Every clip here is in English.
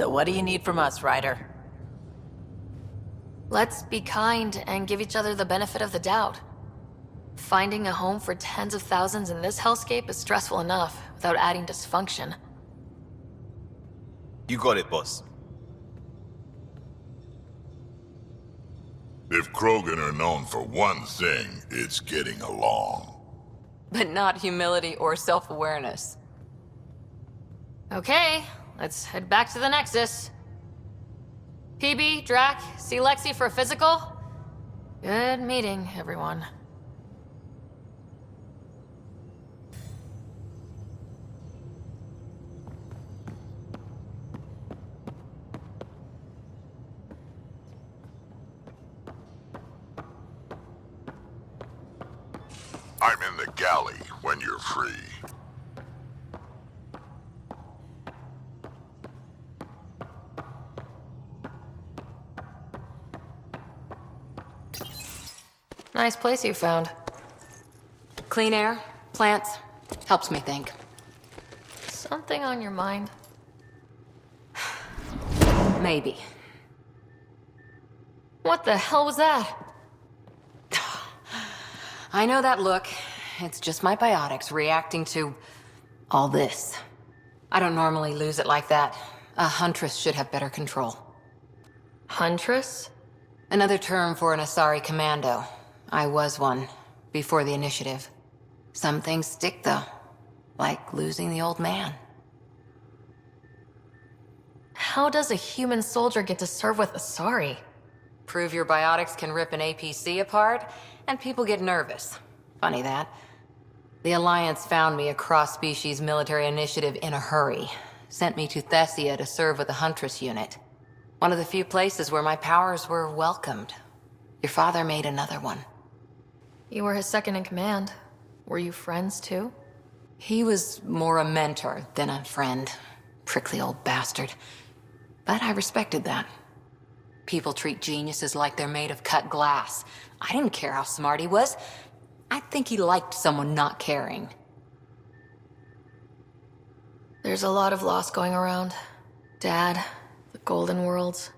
So what do you need from us, Ryder? Let's be kind and give each other the benefit of the doubt. Finding a home for tens of thousands in this hellscape is stressful enough without adding dysfunction. You got it, boss. If Krogan are known for one thing, it's getting along. But not humility or self-awareness. Okay, let's head back to the Nexus. PB, Drac, see Lexi for a physical? Good meeting, everyone. I'm in the galley when you're free. Nice place you found. Clean air, plants, helps me think. Something on your mind? Maybe. What the hell was that? I know that look. It's just my biotics reacting to all this. I don't normally lose it like that. A huntress should have better control. Huntress? Another term for an Asari commando. I was one, before the initiative. Some things stick, though. Like losing the old man. How does a human soldier get to serve with Asari? Prove your biotics can rip an APC apart, and people get nervous. Funny that. The Alliance found me a cross-species military initiative in a hurry. Sent me to Thessia to serve with the Huntress unit. One of the few places where my powers were welcomed. Your father made another one. You were his second in command. Were you friends too? He was more a mentor than a friend. Prickly old bastard. But I respected that. People treat geniuses like they're made of cut glass. I didn't care how smart he was. I think he liked someone not caring. There's a lot of loss going around. Dad, the Golden Worlds.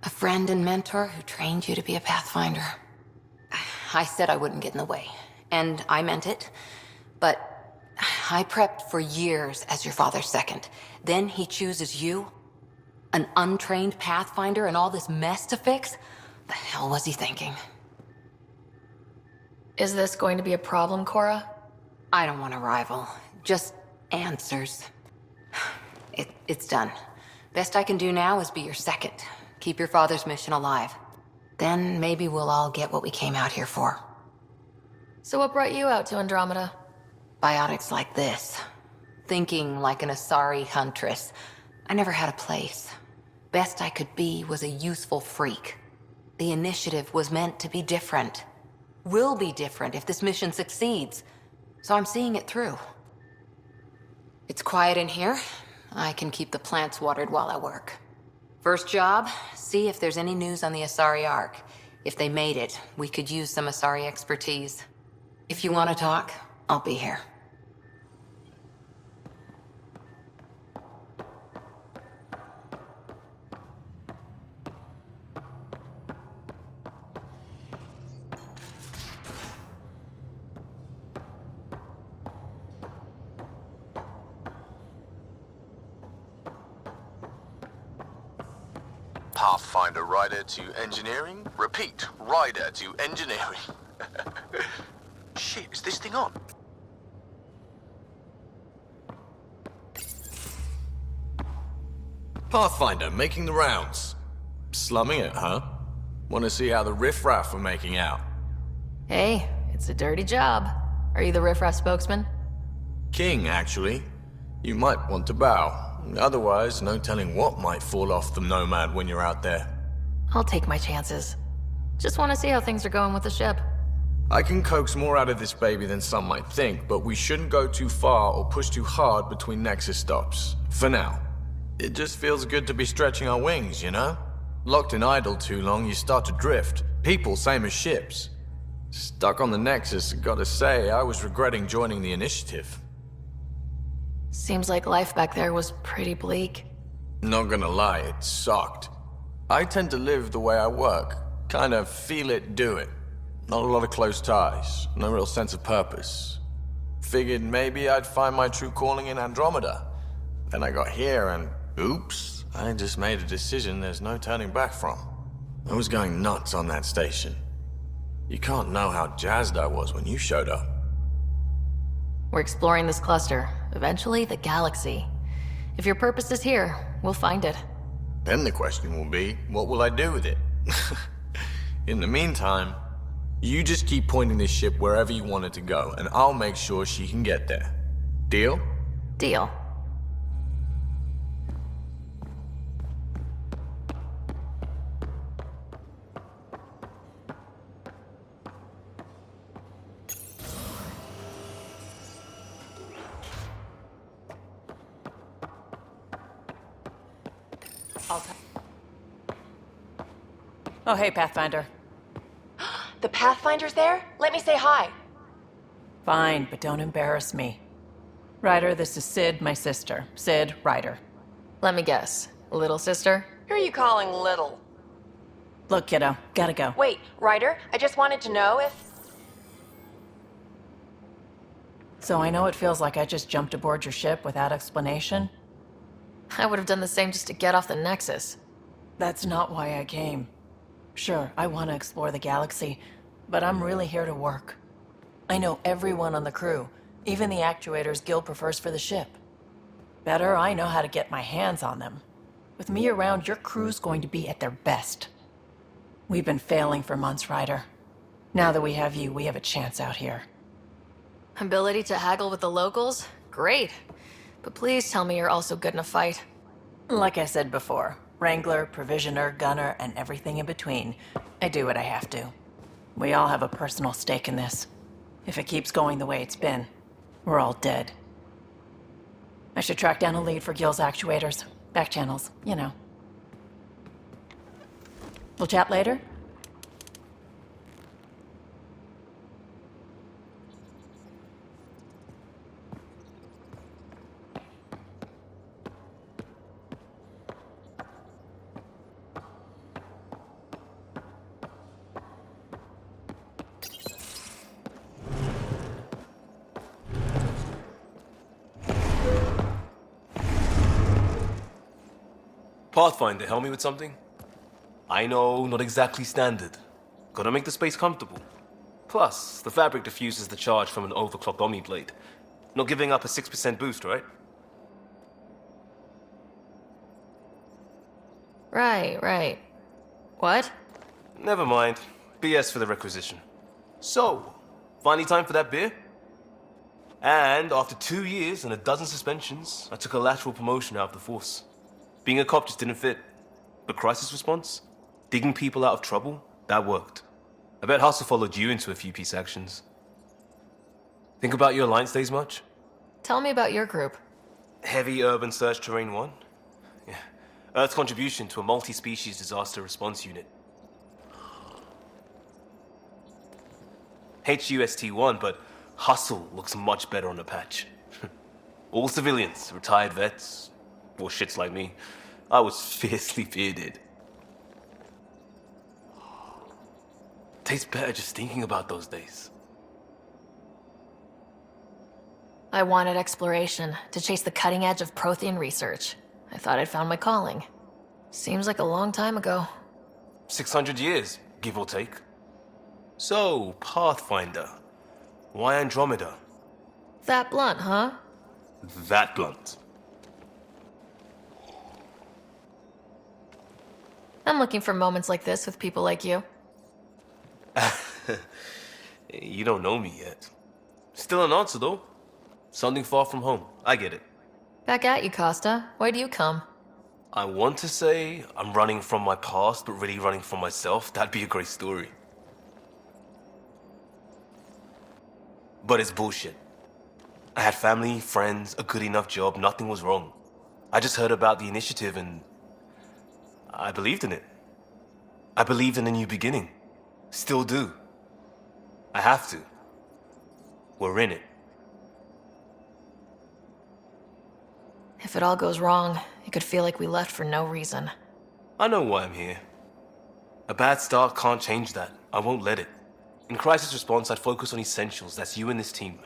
A friend and mentor who trained you to be a Pathfinder. I said I wouldn't get in the way, and I meant it. But I prepped for years as your father's second. Then he chooses you? An untrained Pathfinder and all this mess to fix? The hell was he thinking? Is this going to be a problem, Cora? I don't want a rival. Just answers. It's done. Best I can do now is be your second. Keep your father's mission alive. Then maybe we'll all get what we came out here for. So what brought you out to Andromeda? Biotics like this. Thinking like an Asari huntress. I never had a place. Best I could be was a useful freak. The initiative was meant to be different. Will be different if this mission succeeds. So I'm seeing it through. It's quiet in here. I can keep the plants watered while I work. First job, see if there's any news on the Asari Ark. If they made it, we could use some Asari expertise. If you want to talk, I'll be here. Pathfinder rider to engineering? Repeat, rider to engineering. Shit, is this thing on? Pathfinder, making the rounds. Slumming it, huh? Want to see how the riffraff are making out? Hey, it's a dirty job. Are you the riffraff spokesman? King, actually. You might want to bow. Otherwise, no telling what might fall off the Nomad when you're out there. I'll take my chances. Just want to see how things are going with the ship. I can coax more out of this baby than some might think, but we shouldn't go too far or push too hard between Nexus stops. For now. It just feels good to be stretching our wings, you know? Locked in idle too long, you start to drift. People, same as ships. Stuck on the Nexus, gotta say, I was regretting joining the initiative. Seems like life back there was pretty bleak. Not gonna lie, it sucked. I tend to live the way I work. Kind of feel it, do it. Not a lot of close ties, no real sense of purpose. Figured maybe I'd find my true calling in Andromeda. Then I got here and oops, I just made a decision there's no turning back from. I was going nuts on that station. You can't know how jazzed I was when you showed up. We're exploring this cluster, eventually the galaxy. If your purpose is here, we'll find it. Then the question will be, what will I do with it? In the meantime, you just keep pointing this ship wherever you want it to go, and I'll make sure she can get there. Deal? Deal. Oh, hey, Pathfinder. The Pathfinder's there? Let me say hi. Fine, but don't embarrass me. Ryder, this is Sid, my sister. Sid, Ryder. Let me guess. Little sister? Who are you calling little? Look, kiddo, gotta go. Wait, Ryder, I just wanted to know if... So I know it feels like I just jumped aboard your ship without explanation. I would have done the same just to get off the Nexus. That's not why I came. Sure, I want to explore the galaxy, but I'm really here to work. I know everyone on the crew, even the actuators Gil prefers for the ship. Better, I know how to get my hands on them. With me around, your crew's going to be at their best. We've been failing for months, Ryder. Now that we have you, we have a chance out here. Ability to haggle with the locals? Great. But please tell me you're also good in a fight. Like I said before, Wrangler, Provisioner, Gunner, and everything in between. I do what I have to. We all have a personal stake in this. If it keeps going the way it's been, we're all dead. I should track down a lead for Gil's actuators. Back channels, you know. We'll chat later? Pathfinder, help me with something? I know, not exactly standard. Gotta make the space comfortable. Plus, the fabric diffuses the charge from an overclocked Omni blade. Not giving up a 6% boost, right? Right. What? Never mind. BS for the requisition. So, finally time for that beer? And after 2 years and a dozen suspensions, I took a lateral promotion out of the force. Being a cop just didn't fit. But crisis response? Digging people out of trouble? That worked. I bet Hustle followed you into a few peace actions. Think about your Alliance days much? Tell me about your group. Heavy Urban Search Terrain 1? Yeah. Earth's contribution to a multi-species disaster response unit. HUST-1, but Hustle looks much better on the patch. All civilians, retired vets, or shits like me. I was fiercely bearded. Tastes better just thinking about those days. I wanted exploration, to chase the cutting edge of Prothean research. I thought I'd found my calling. Seems like a long time ago. 600 years, give or take. So, Pathfinder. Why Andromeda? That blunt, huh? That blunt. I'm looking for moments like this with people like you. You don't know me yet. Still an answer, though. Something far from home. I get it. Back at you, Costa. Why do you come? I want to say I'm running from my past, but really running from myself. That'd be a great story. But it's bullshit. I had family, friends, a good enough job, nothing was wrong. I just heard about the initiative and I believed in it. I believed in a new beginning. Still do. I have to. We're in it. If it all goes wrong, it could feel like we left for no reason. I know why I'm here. A bad start can't change that. I won't let it. In crisis response, I'd focus on essentials. That's you and this team.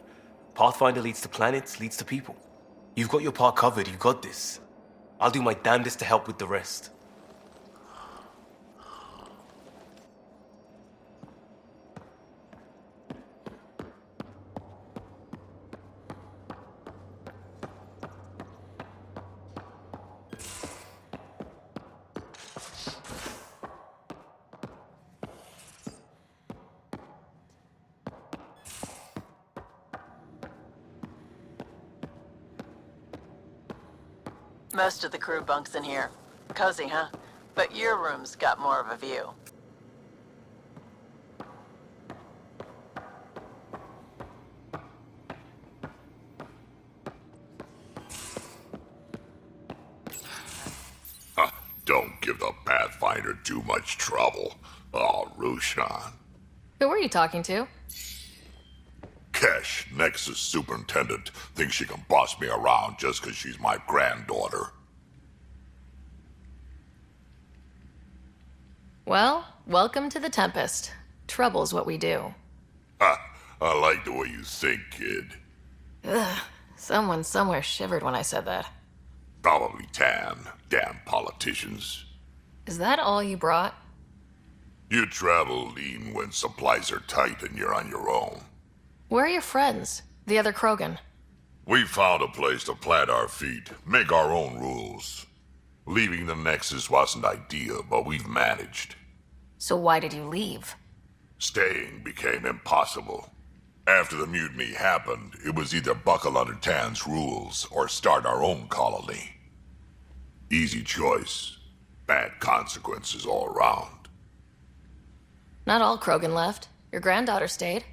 Pathfinder leads to planets, leads to people. You've got your part covered. You've got this. I'll do my damnedest to help with the rest. Most of the crew bunks in here. Cozy, huh? But your room's got more of a view. Don't give the Pathfinder too much trouble. Oh, Rushan. Who were you talking to? Kesh, Nexus Superintendent, thinks she can boss me around just 'cause she's my granddaughter. Well, welcome to the Tempest. Trouble's what we do. Ha! I like the way you think, kid. Ugh, someone somewhere shivered when I said that. Probably Tan. Damn politicians. Is that all you brought? You travel lean when supplies are tight and you're on your own. Where are your friends? The other Krogan? We found a place to plant our feet, make our own rules. Leaving the Nexus wasn't ideal, but we've managed. So why did you leave? Staying became impossible. After the mutiny happened, it was either buckle under Tan's rules or start our own colony. Easy choice. Bad consequences all around. Not all Krogan left. Your granddaughter stayed.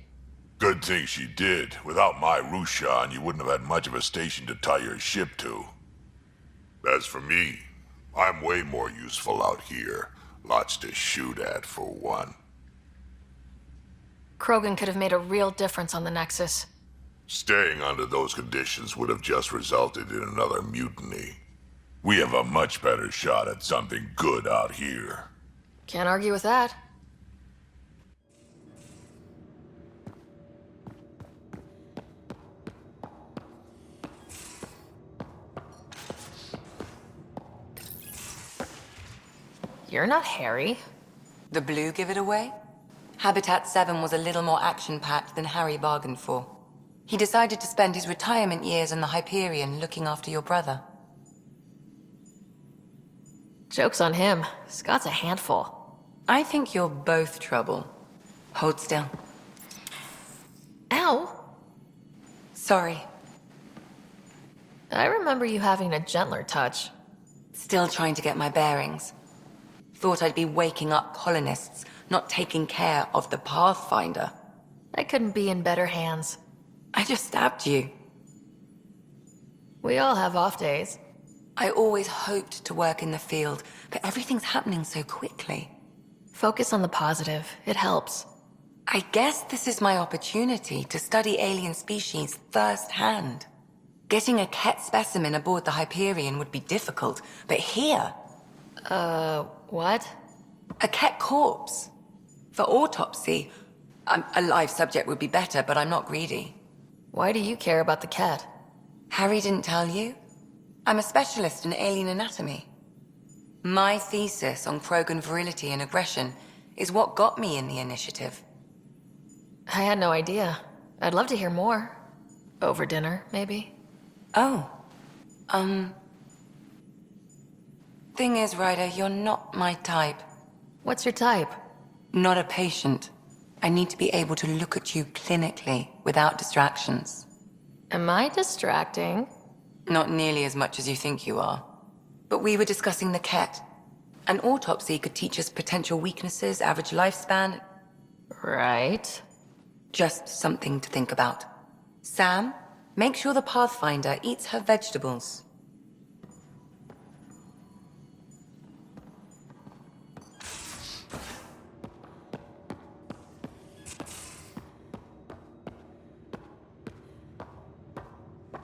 Good thing she did. Without my Rushan, you wouldn't have had much of a station to tie your ship to. As for me, I'm way more useful out here. Lots to shoot at, for one. Krogan could have made a real difference on the Nexus. Staying under those conditions would have just resulted in another mutiny. We have a much better shot at something good out here. Can't argue with that. You're not Harry. The blue give it away? Habitat 7 was a little more action-packed than Harry bargained for. He decided to spend his retirement years in the Hyperion looking after your brother. Joke's on him. Scott's a handful. I think you're both trouble. Hold still. Ow! Sorry. I remember you having a gentler touch. Still trying to get my bearings. Thought I'd be waking up colonists, not taking care of the Pathfinder. I couldn't be in better hands. I just stabbed you. We all have off days. I always hoped to work in the field, but everything's happening so quickly. Focus on the positive. It helps. I guess this is my opportunity to study alien species firsthand. Getting a Ket specimen aboard the Hyperion would be difficult, but here... What? A Ket corpse. For autopsy, a live subject would be better, but I'm not greedy. Why do you care about the cat? Harry didn't tell you? I'm a specialist in alien anatomy. My thesis on Krogan virility and aggression is what got me in the initiative. I had no idea. I'd love to hear more. Over dinner, maybe? Oh. Thing is, Ryder, you're not my type. What's your type? Not a patient. I need to be able to look at you clinically without distractions. Am I distracting? Not nearly as much as you think you are. But we were discussing the Ket. An autopsy could teach us potential weaknesses, average lifespan. Right. Just something to think about. Sam, make sure the Pathfinder eats her vegetables.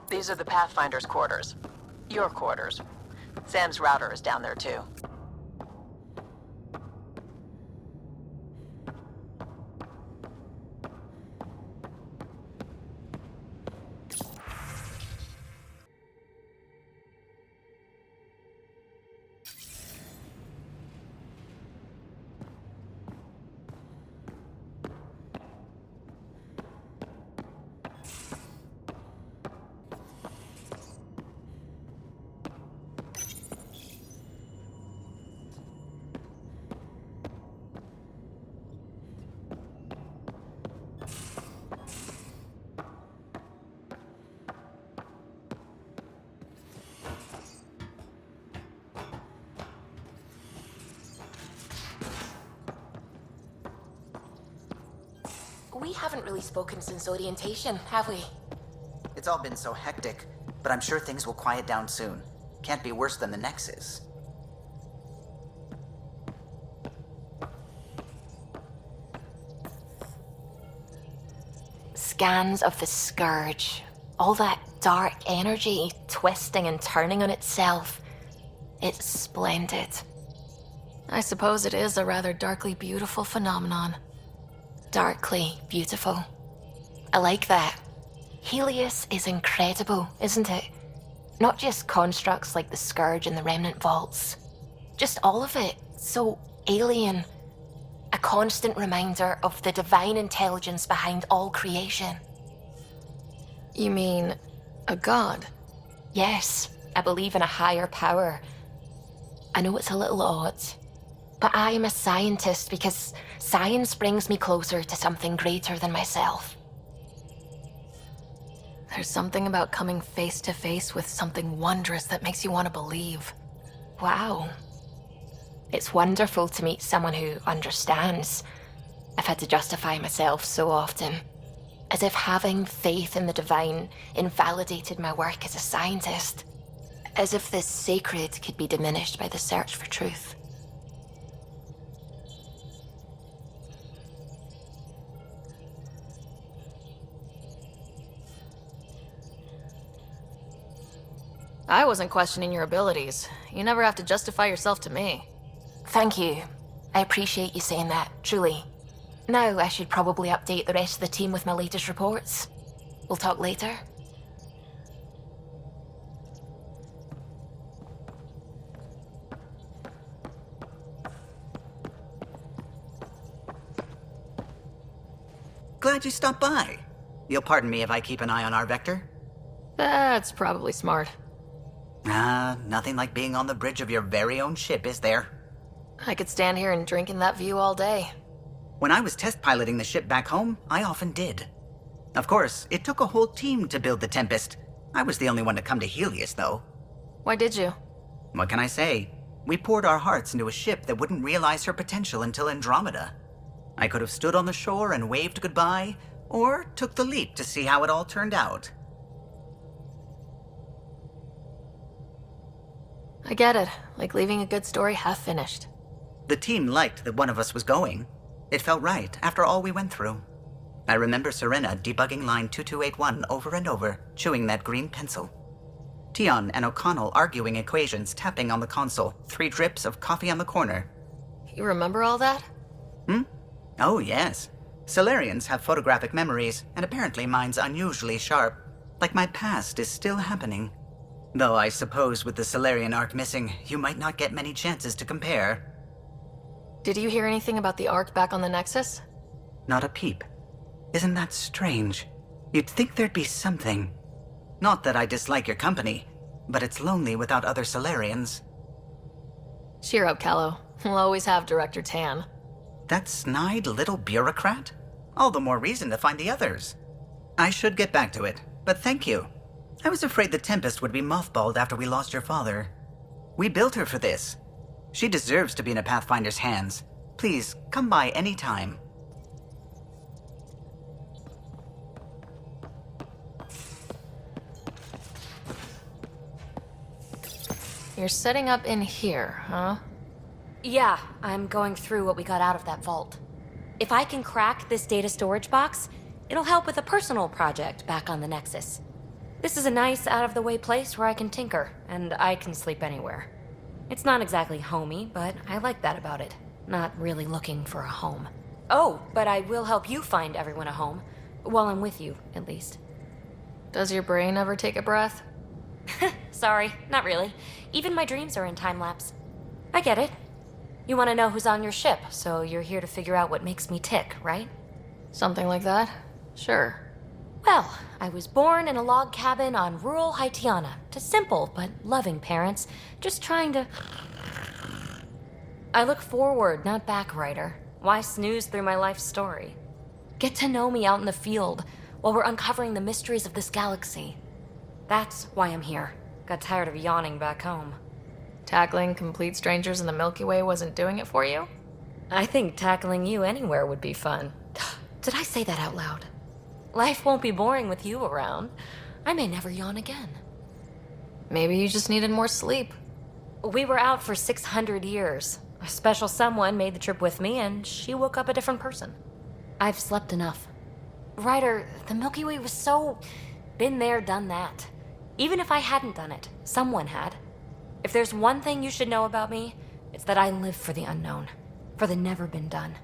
These are the Pathfinder's quarters. Your quarters. Sam's router is down there too. We haven't really spoken since orientation, have we? It's all been so hectic, but I'm sure things will quiet down soon. Can't be worse than the Nexus. Scans of the Scourge. All that dark energy twisting and turning on itself. It's splendid. I suppose it is a rather darkly beautiful phenomenon. Darkly beautiful. I like that. Helios is incredible, isn't it? Not just constructs like the Scourge and the Remnant Vaults. Just all of it. So alien. A constant reminder of the divine intelligence behind all creation. You mean a god? Yes, I believe in a higher power. I know it's a little odd, but I am a scientist because science brings me closer to something greater than myself. There's something about coming face to face with something wondrous that makes you want to believe. Wow. It's wonderful to meet someone who understands. I've had to justify myself so often, as if having faith in the divine invalidated my work as a scientist. As if the sacred could be diminished by the search for truth. I wasn't questioning your abilities. You never have to justify yourself to me. Thank you. I appreciate you saying that, truly. Now I should probably update the rest of the team with my latest reports. We'll talk later. Glad you stopped by. You'll pardon me if I keep an eye on our vector? That's probably smart. Nothing like being on the bridge of your very own ship, is there? I could stand here and drink in that view all day. When I was test piloting the ship back home, I often did. Of course, it took a whole team to build the Tempest. I was the only one to come to Helios, though. Why did you? What can I say? We poured our hearts into a ship that wouldn't realize her potential until Andromeda. I could have stood on the shore and waved goodbye, or took the leap to see how it all turned out. I get it. Like leaving a good story half finished. The team liked that one of us was going. It felt right after all we went through. I remember Serena debugging line 2281 over and over, chewing that green pencil. Tion and O'Connell arguing equations, tapping on the console, 3 drips of coffee on the corner. You remember all that? Oh, yes. Solarians have photographic memories, and apparently mine's unusually sharp. Like my past is still happening. Though I suppose with the Solarian arc missing, you might not get many chances to compare. Did you hear anything about the Ark back on the Nexus? Not a peep. Isn't that strange? You'd think there'd be something. Not that I dislike your company, but it's lonely without other Solarians. Cheer up, Callow. We'll always have Director Tan. That snide little bureaucrat? All the more reason to find the others. I should get back to it, but thank you. I was afraid the Tempest would be mothballed after we lost your father. We built her for this. She deserves to be in a Pathfinder's hands. Please, come by any time. You're setting up in here, huh? Yeah, I'm going through what we got out of that vault. If I can crack this data storage box, it'll help with a personal project back on the Nexus. This is a nice, out-of-the-way place where I can tinker, and I can sleep anywhere. It's not exactly homey, but I like that about it. Not really looking for a home. Oh, but I will help you find everyone a home. While I'm with you, at least. Does your brain ever take a breath? Sorry, not really. Even my dreams are in time-lapse. I get it. You want to know who's on your ship, so you're here to figure out what makes me tick, right? Something like that? Sure. Well, I was born in a log cabin on rural Haitiana to simple but loving parents, just trying to... I look forward, not back, Ryder. Why snooze through my life story? Get to know me out in the field while we're uncovering the mysteries of this galaxy. That's why I'm here. Got tired of yawning back home. Tackling complete strangers in the Milky Way wasn't doing it for you? I think tackling you anywhere would be fun. Did I say that out loud? Life won't be boring with you around. I may never yawn again. Maybe you just needed more sleep. We were out for 600 years. A special someone made the trip with me, and she woke up a different person. I've slept enough. Ryder, the Milky Way was so... been there, done that. Even if I hadn't done it, someone had. If there's one thing you should know about me, it's that I live for the unknown. For the never been done.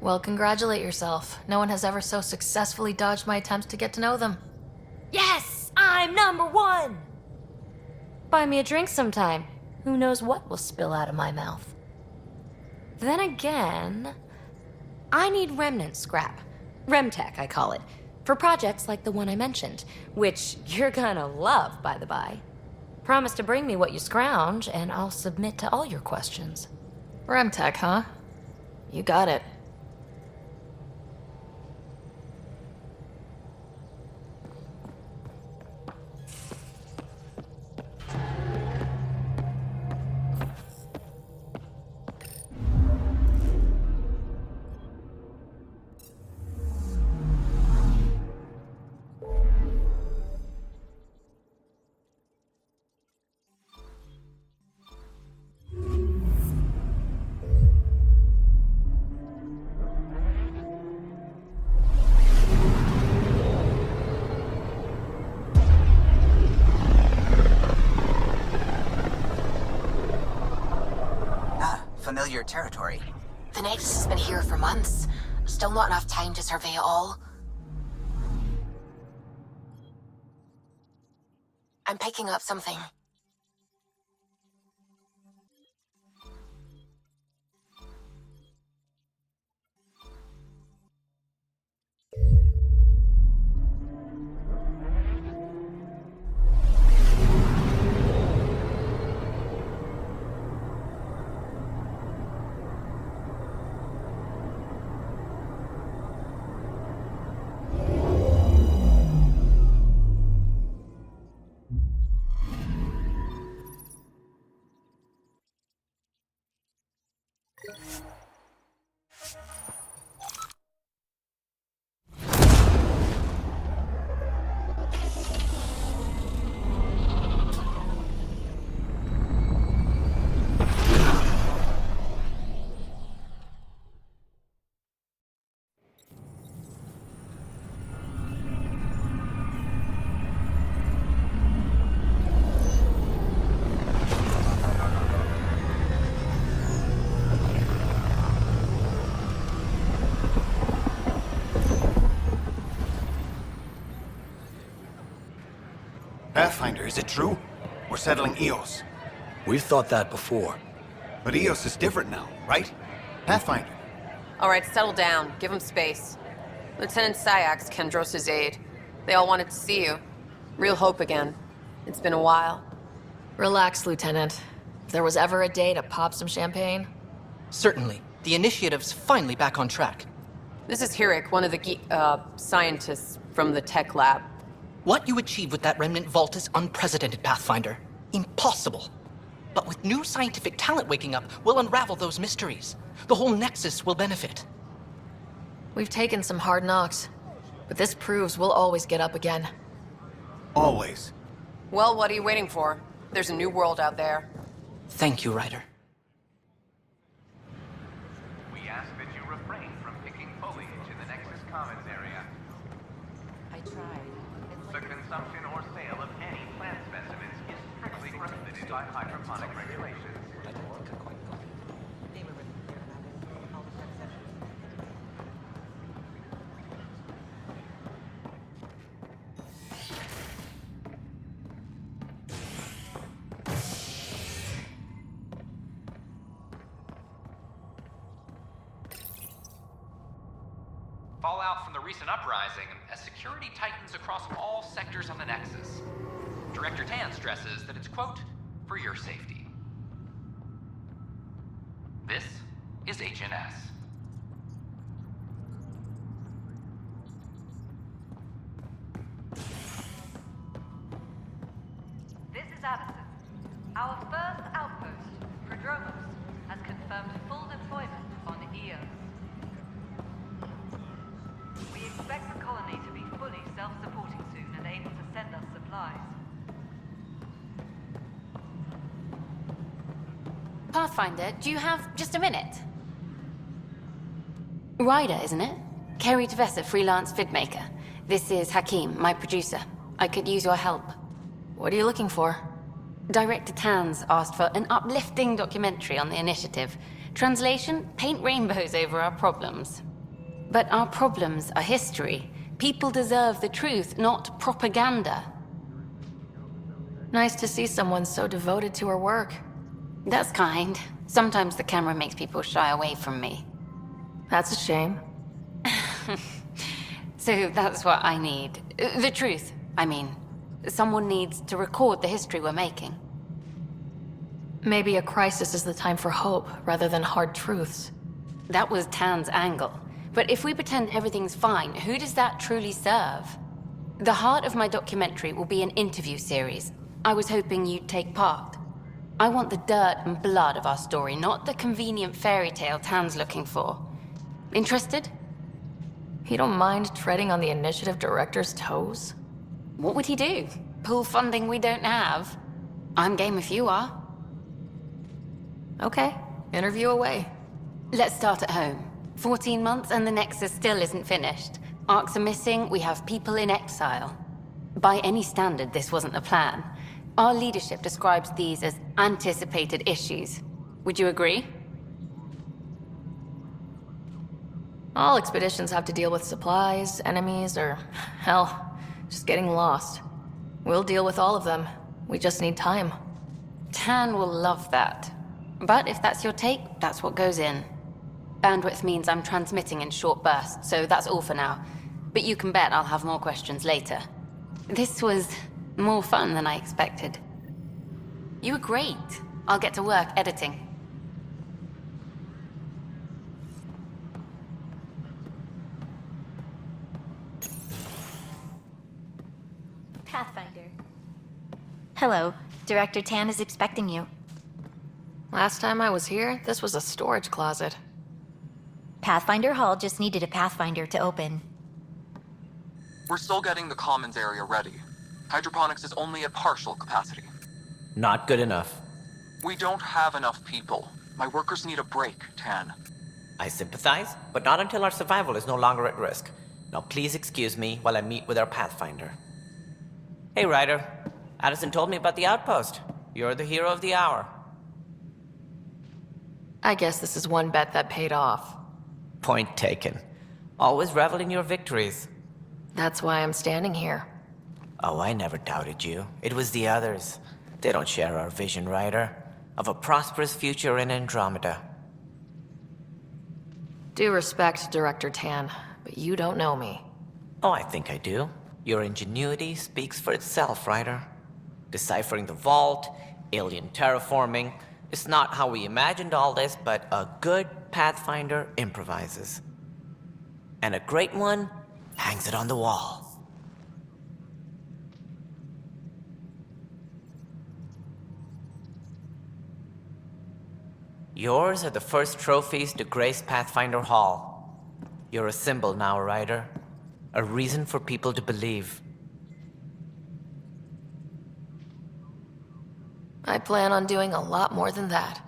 Well, congratulate yourself. No one has ever so successfully dodged my attempts to get to know them. Yes! I'm #1! Buy me a drink sometime. Who knows what will spill out of my mouth. Then again... I need remnant scrap. Remtech, I call it. For projects like the one I mentioned. Which you're gonna love, by the by. Promise to bring me what you scrounge, and I'll submit to all your questions. Remtech, huh? You got it. Familiar territory. The Nexus has been here for months. Still not enough time to survey it all. I'm picking up something. Pathfinder, is it true? We're settling Eos. We've thought that before. But Eos is different now, right? Pathfinder. All right, settle down. Give him space. Lieutenant Syax, Kendros' aide. They all wanted to see you. Real hope again. It's been a while. Relax, Lieutenant. If there was ever a day to pop some champagne... Certainly. The initiative's finally back on track. This is Hirik, one of the scientists from the tech lab. What you achieved with that remnant vault is unprecedented, Pathfinder. Impossible. But with new scientific talent waking up, we'll unravel those mysteries. The whole Nexus will benefit. We've taken some hard knocks, but this proves we'll always get up again. Always. Well, what are you waiting for? There's a new world out there. Thank you, Ryder. We ask that you refrain from picking foliage in the Nexus Commons area. I tried. consumption or sale of any plant specimens is strictly prohibited by hydroponic regulations. Fallout from the recent uprising as security tightens across all sectors on the Nexus. Director Tan stresses that it's, quote, for your safety. This is HNS. This is Addison. Our first outpost, Prodromos, has confirmed full deployment on Eos. We expect the colony to be fully self-supporting soon and able to send us supplies. Pathfinder, do you have just a minute? Ryder, isn't it? Kerry Tevessa, freelance vidmaker. This is Hakim, my producer. I could use your help. What are you looking for? Director Tan's asked for an uplifting documentary on the initiative. Translation, paint rainbows over our problems. But our problems are history. People deserve the truth, not propaganda. Nice to see someone so devoted to her work. That's kind. Sometimes the camera makes people shy away from me. That's a shame. So that's what I need. The truth, I mean. Someone needs to record the history we're making. Maybe a crisis is the time for hope, rather than hard truths. That was Tan's angle. But if we pretend everything's fine, who does that truly serve? The heart of my documentary will be an interview series. I was hoping you'd take part. I want the dirt and blood of our story, not the convenient fairy tale Tan's looking for. Interested? You don't mind treading on the initiative director's toes? What would he do? Pull funding we don't have? I'm game if you are. Okay, interview away. Let's start at home. 14 months and the Nexus still isn't finished. Arcs are missing, we have people in exile. By any standard, this wasn't the plan. Our leadership describes these as anticipated issues. Would you agree? All expeditions have to deal with supplies, enemies, or, hell, just getting lost. We'll deal with all of them. We just need time. Tan will love that. But if that's your take, that's what goes in. Bandwidth means I'm transmitting in short bursts, so that's all for now. But you can bet I'll have more questions later. This was more fun than I expected. You were great. I'll get to work editing. Pathfinder. Hello. Director Tan is expecting you. Last time I was here, this was a storage closet. Pathfinder Hall just needed a Pathfinder to open. We're still getting the commons area ready. Hydroponics is only at partial capacity. Not good enough. We don't have enough people. My workers need a break, Tan. I sympathize, but not until our survival is no longer at risk. Now please excuse me while I meet with our Pathfinder. Hey, Ryder. Addison told me about the outpost. You're the hero of the hour. I guess this is one bet that paid off. Point taken. Always revel in your victories. That's why I'm standing here. Oh, I never doubted you. It was the others. They don't share our vision, Ryder, of a prosperous future in Andromeda. Due respect, Director Tan, but you don't know me. Oh, I think I do. Your ingenuity speaks for itself, Ryder. Deciphering the vault, alien terraforming. It's not how we imagined all this, but a good Pathfinder improvises. And a great one hangs it on the wall. Yours are the first trophies to grace Pathfinder Hall. You're a symbol now, Ryder. A reason for people to believe. I plan on doing a lot more than that.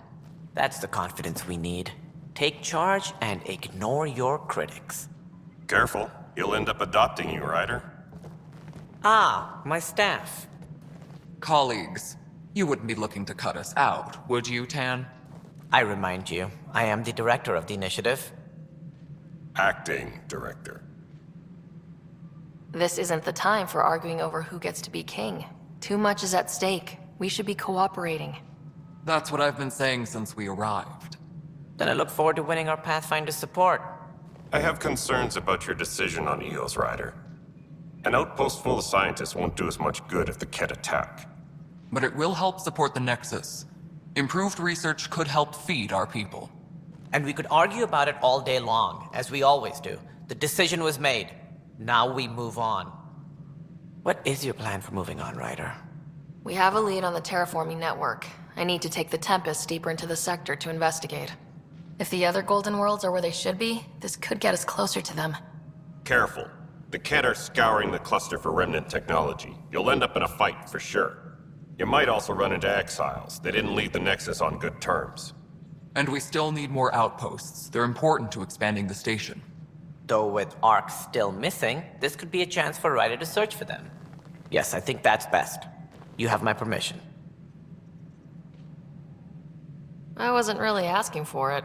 That's the confidence we need. Take charge and ignore your critics. Careful. He'll end up adopting you, Ryder. Ah, my staff. Colleagues, you wouldn't be looking to cut us out, would you, Tan? I remind you, I am the director of the initiative. Acting director. This isn't the time for arguing over who gets to be king. Too much is at stake. We should be cooperating. That's what I've been saying since we arrived. Then I look forward to winning our Pathfinder support. I have concerns about your decision on Eos Rider. An outpost full of scientists won't do us much good if the Ket attack. But it will help support the Nexus. Improved research could help feed our people. And we could argue about it all day long, as we always do. The decision was made. Now we move on. What is your plan for moving on, Ryder? We have a lead on the terraforming network. I need to take the Tempest deeper into the sector to investigate. If the other Golden Worlds are where they should be, this could get us closer to them. Careful. The Ket are scouring the cluster for remnant technology. You'll end up in a fight for sure. You might also run into exiles. They didn't leave the Nexus on good terms. And we still need more outposts. They're important to expanding the station. Though with Ark still missing, this could be a chance for Ryder to search for them. Yes, I think that's best. You have my permission. I wasn't really asking for it.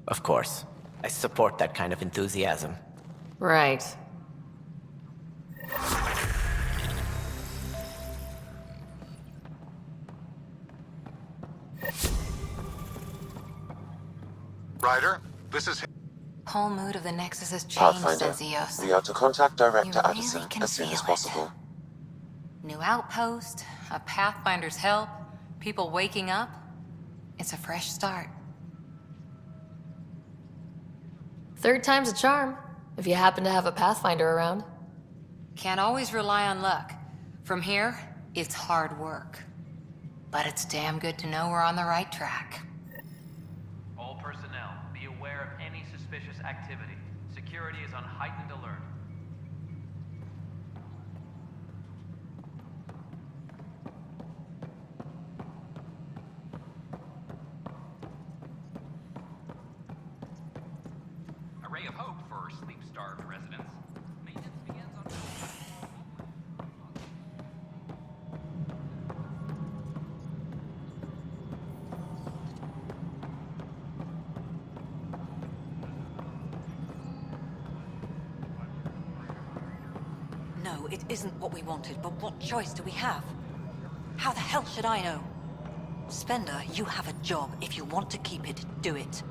Of course. I support that kind of enthusiasm. Right. Ryder, this is... Whole mood of the Nexus has changed, says Eos. We are to contact Director You Addison really can as soon as feel it. possible. New outpost, a Pathfinder's help, people waking up. It's a fresh start. Third time's a charm, if you happen to have a Pathfinder around. Can't always rely on luck. From here, it's hard work. But it's damn good to know we're on the right track. All personnel, be aware of any suspicious activity. Security is on heightened alert. A ray of hope for sleep-starved residents. Maintenance begins on... No, it isn't what we wanted, but what choice do we have? How the hell should I know? Spender, you have a job. If you want to keep it, do it.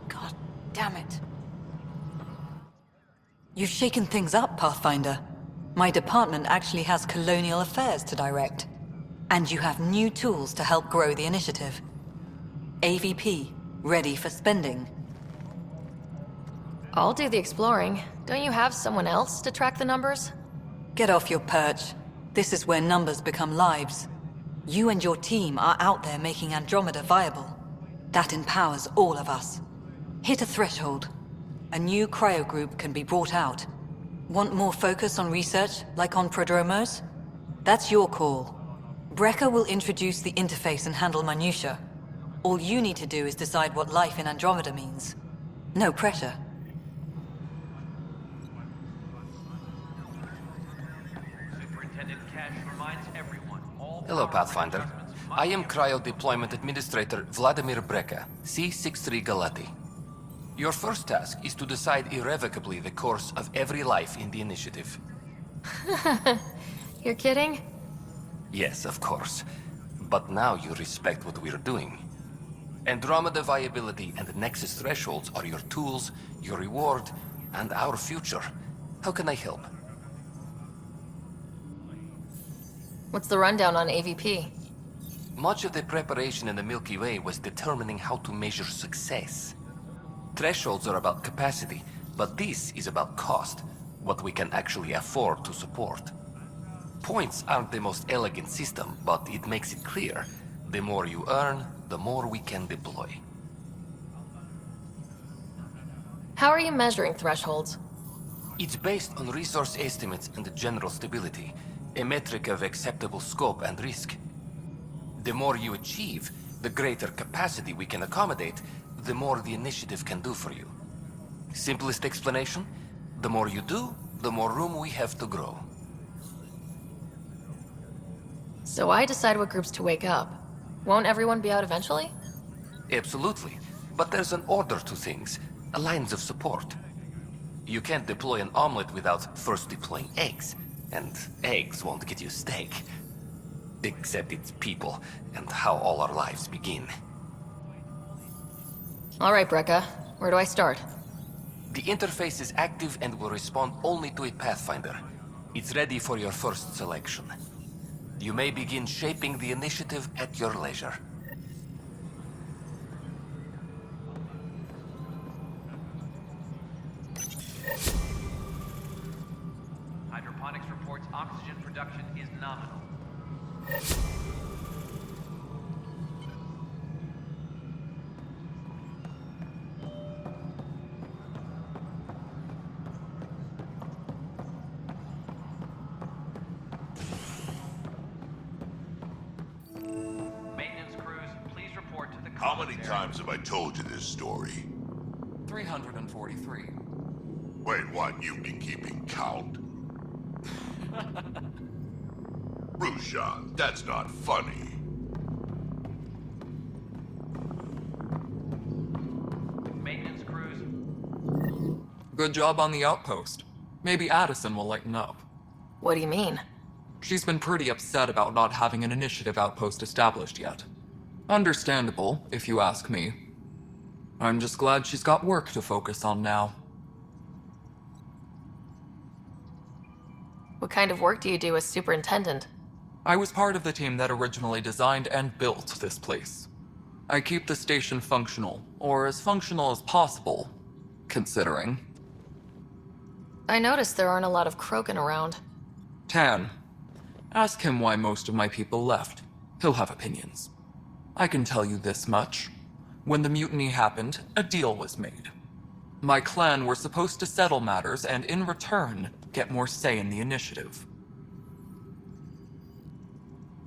God damn it. You've shaken things up, Pathfinder. My department actually has colonial affairs to direct. And you have new tools to help grow the initiative. AVP, ready for spending. I'll do the exploring. Don't you have someone else to track the numbers? Get off your perch. This is where numbers become lives. You and your team are out there making Andromeda viable. That empowers all of us. Hit a threshold. A new cryo group can be brought out. Want more focus on research, like on Prodromos? That's your call. Brecker will introduce the interface and handle minutiae. All you need to do is decide what life in Andromeda means. No pressure. Superintendent Cash reminds everyone, all... Hello, Pathfinder. I am Cryo Deployment Administrator Vladimir Breca, C-63 Galati. Your first task is to decide irrevocably the course of every life in the initiative. You're kidding? Yes, of course. But now you respect what we're doing. Andromeda viability and Nexus thresholds are your tools, your reward, and our future. How can I help? What's the rundown on AVP? Much of the preparation in the Milky Way was determining how to measure success. Thresholds are about capacity, but this is about cost, what we can actually afford to support. Points aren't the most elegant system, but it makes it clear. The more you earn, the more we can deploy. How are you measuring thresholds? It's based on resource estimates and general stability, a metric of acceptable scope and risk. The more you achieve, the greater capacity we can accommodate, the more the initiative can do for you. Simplest explanation, the more you do, the more room we have to grow. So I decide what groups to wake up. Won't everyone be out eventually? Absolutely. But there's an order to things, lines of support. You can't deploy an omelet without first deploying eggs, and eggs won't get you steak. Except it's people, and how all our lives begin. All right, Brekka. Where do I start? The interface is active and will respond only to a Pathfinder. It's ready for your first selection. You may begin shaping the initiative at your leisure. Hydroponics reports oxygen production is nominal. Maintenance crews, please report to the How many times have I told you this story? 343. Wait, what? You've been keeping count? Rushan, that's not funny. Maintenance crews. Good job on the outpost. Maybe Addison will lighten up. What do you mean? She's been pretty upset about not having an initiative outpost established yet. Understandable, if you ask me. I'm just glad she's got work to focus on now. What kind of work do you do as superintendent? I was part of the team that originally designed and built this place. I keep the station functional, or as functional as possible, considering. I noticed there aren't a lot of Krogan around. Tan, ask him why most of my people left. He'll have opinions. I can tell you this much. When the mutiny happened, a deal was made. My clan were supposed to settle matters and, in return, get more say in the initiative.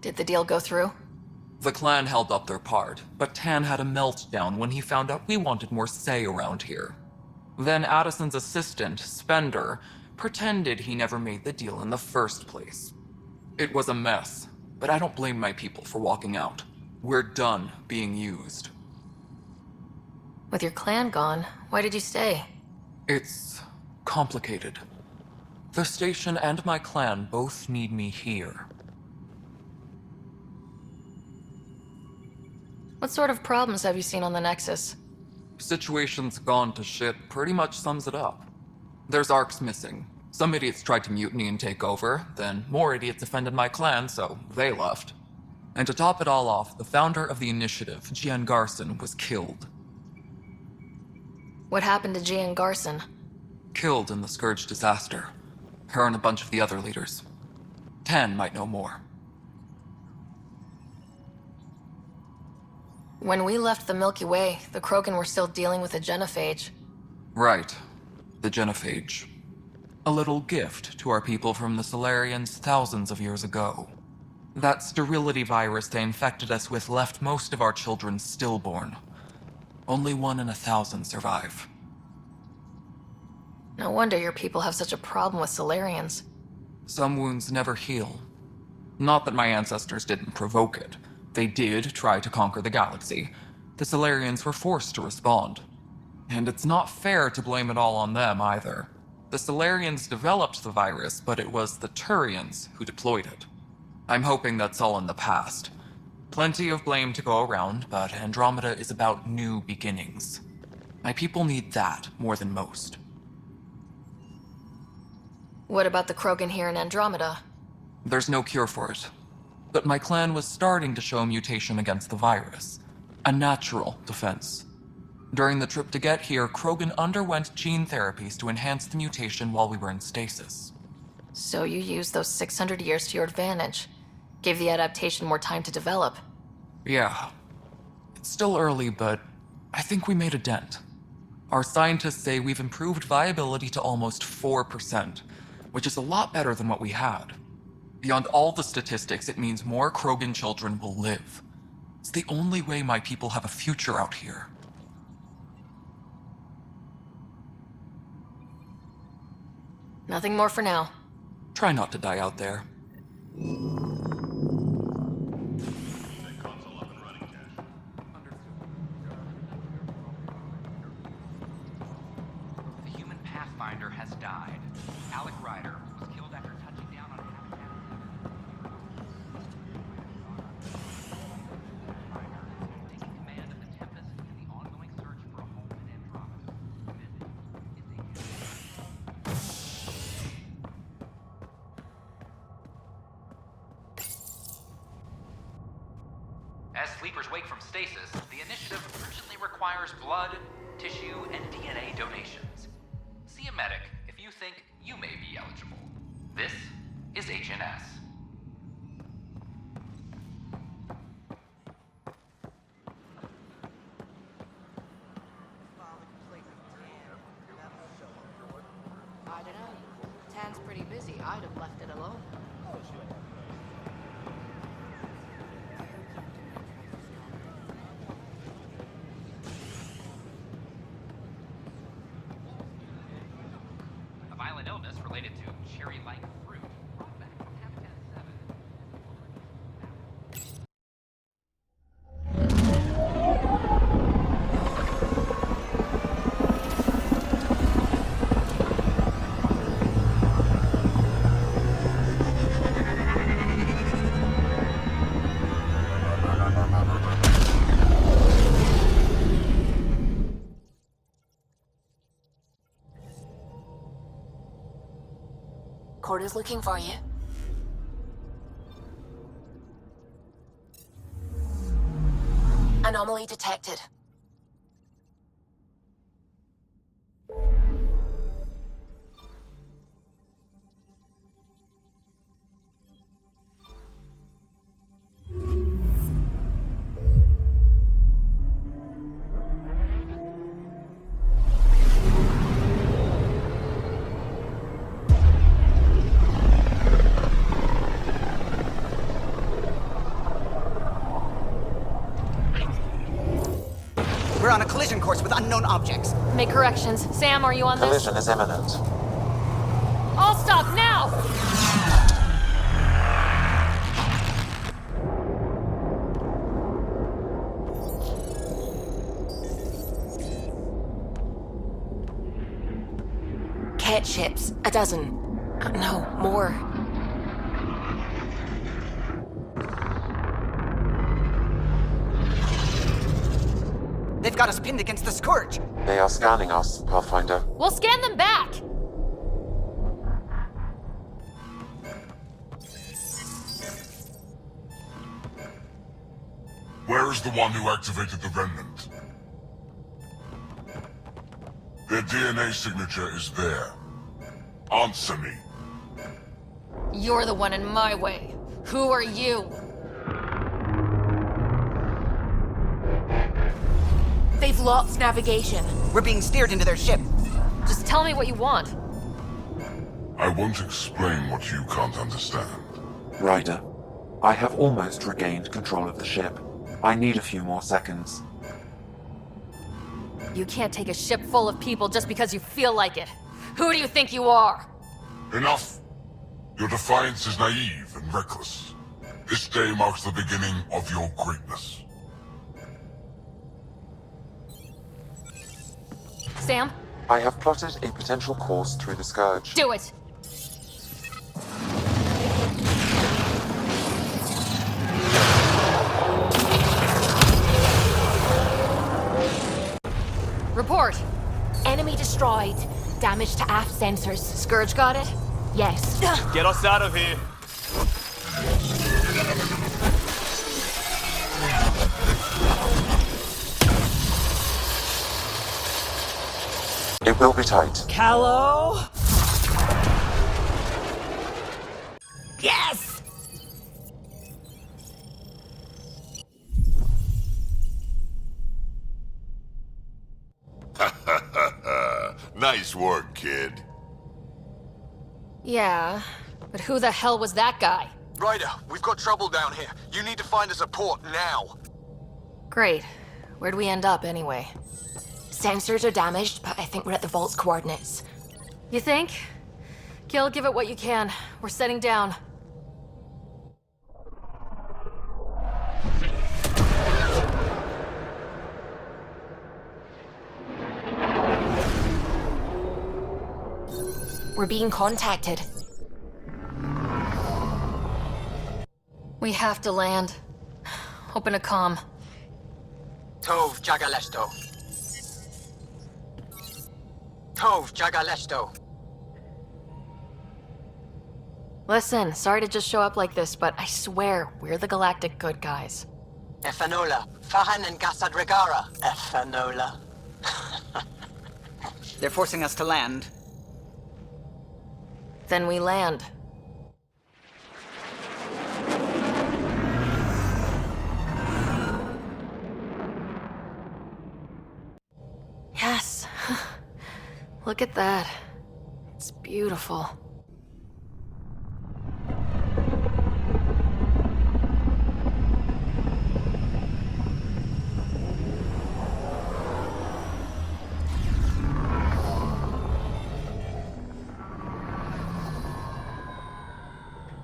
Did the deal go through? The clan held up their part, but Tan had a meltdown when he found out we wanted more say around here. Then Addison's assistant, Spender, pretended he never made the deal in the first place. It was a mess, but I don't blame my people for walking out. We're done being used. With your clan gone, why did you stay? It's complicated. The station and my clan both need me here. What sort of problems have you seen on the Nexus? Situation's gone to shit pretty much sums it up. There's arcs missing. Some idiots tried to mutiny and take over, then more idiots offended my clan, so they left. And to top it all off, the founder of the initiative, Gian Garson, was killed. What happened to Gian Garson? Killed in the Scourge disaster. Her and a bunch of the other leaders. Tan might know more. When we left the Milky Way, the Krogan were still dealing with the genophage. Right. The genophage. A little gift to our people from the Solarians thousands of years ago. That sterility virus they infected us with left most of our children stillborn. Only 1 in 1,000 survive. No wonder your people have such a problem with Solarians. Some wounds never heal. Not that my ancestors didn't provoke it. They did try to conquer the galaxy. The Solarians were forced to respond. And it's not fair to blame it all on them either. The Solarians developed the virus, but it was the Turians who deployed it. I'm hoping that's all in the past. Plenty of blame to go around, but Andromeda is about new beginnings. My people need that more than most. What about the Krogan here in Andromeda? There's no cure for it. But my clan was starting to show mutation against the virus. A natural defense. During the trip to get here, Krogan underwent gene therapies to enhance the mutation while we were in stasis. So you used those 600 years to your advantage. Gave the adaptation more time to develop. Yeah. It's still early, but I think we made a dent. Our scientists say we've improved viability to almost 4%, which is a lot better than what we had. Beyond all the statistics, it means more Krogan children will live. It's the only way my people have a future out here. Nothing more for now. Try not to die out there. As sleepers wake from stasis, the initiative urgently requires blood, tissue, and DNA donations. See a medic if you think you may be eligible. This is Agent S. I don't know. Tan's pretty busy. I'd have left it alone. A violent illness related to cherry-like fruit. Brought back from Habitat 7. Corda's looking for you. Anomaly detected. We're on a collision course with unknown objects. Make corrections. Sam, are you on this? Collision is imminent. All stop now! Cat ships. A dozen. No, more. They've got us pinned against the Scourge. They are scanning us, Pathfinder. We'll scan them back! Where is the one who activated the Remnant? Their DNA signature is there. Answer me. You're the one in my way. Who are you? They've lost navigation. We're being steered into their ship. Just tell me what you want. I won't explain what you can't understand. Ryder, I have almost regained control of the ship. I need a few more seconds. You can't take a ship full of people just because you feel like it. Who do you think you are? Enough! Your defiance is naive and reckless. This day marks the beginning of your greatness. Sam? I have plotted a potential course through the Scourge. Do it! Report! Enemy destroyed. Damage to aft sensors. Scourge got it? Yes. Get us out of here. It will be tight. Callow? Yes! Nice work, kid. Yeah, but who the hell was that guy? Ryder, we've got trouble down here. You need to find us a port now. Great. Where'd we end up, anyway? Sensors are damaged, but I think we're at the vault's coordinates. You think? Gil, give it what you can. We're setting down. We're being contacted. We have to land. Open a comm. Tov Jagalesto. Tov Jagalesto. Listen, sorry to just show up like this, but I swear, we're the galactic good guys. Ethanola. Fahan and Gasadregara. Ethanola. They're forcing us to land. Then we land. Yes. Look at that. It's beautiful.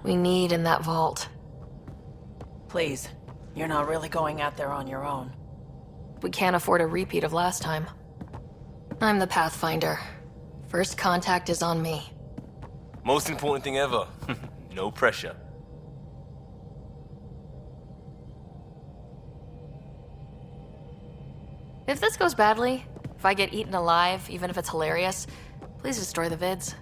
We need in that vault. Please, you're not really going out there on your own. We can't afford a repeat of last time. I'm the Pathfinder. First contact is on me. Most important thing ever. No pressure. If this goes badly, if I get eaten alive, even if it's hilarious, please destroy the vids.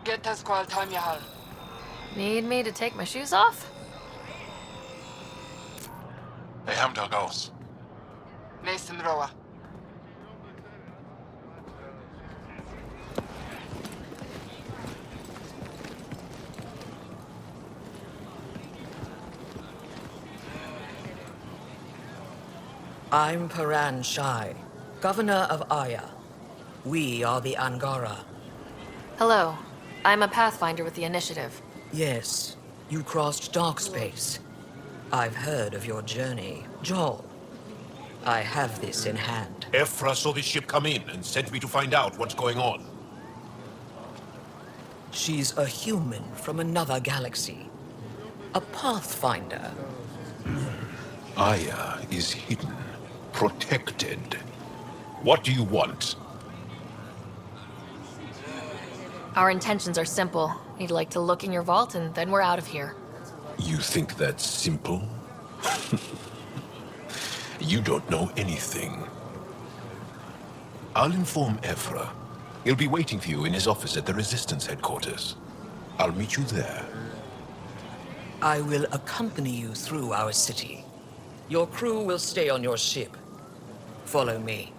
Get us qual time yahal. Need me to take my shoes off? Mason Roa. I'm Paran Shai, Governor of Aya. We are the Angara. Hello. I'm a Pathfinder with the Initiative. Yes, you crossed dark space. I've heard of your journey, Joel. I have this in hand. Ephra saw the ship come in and sent me to find out what's going on. She's a human from another galaxy. A Pathfinder. Aya is hidden, protected. What do you want? Our intentions are simple. We'd like to look in your vault, and then we're out of here. You think that's simple? You don't know anything. I'll inform Ephra. He'll be waiting for you in his office at the Resistance headquarters. I'll meet you there. I will accompany you through our city. Your crew will stay on your ship. Follow me.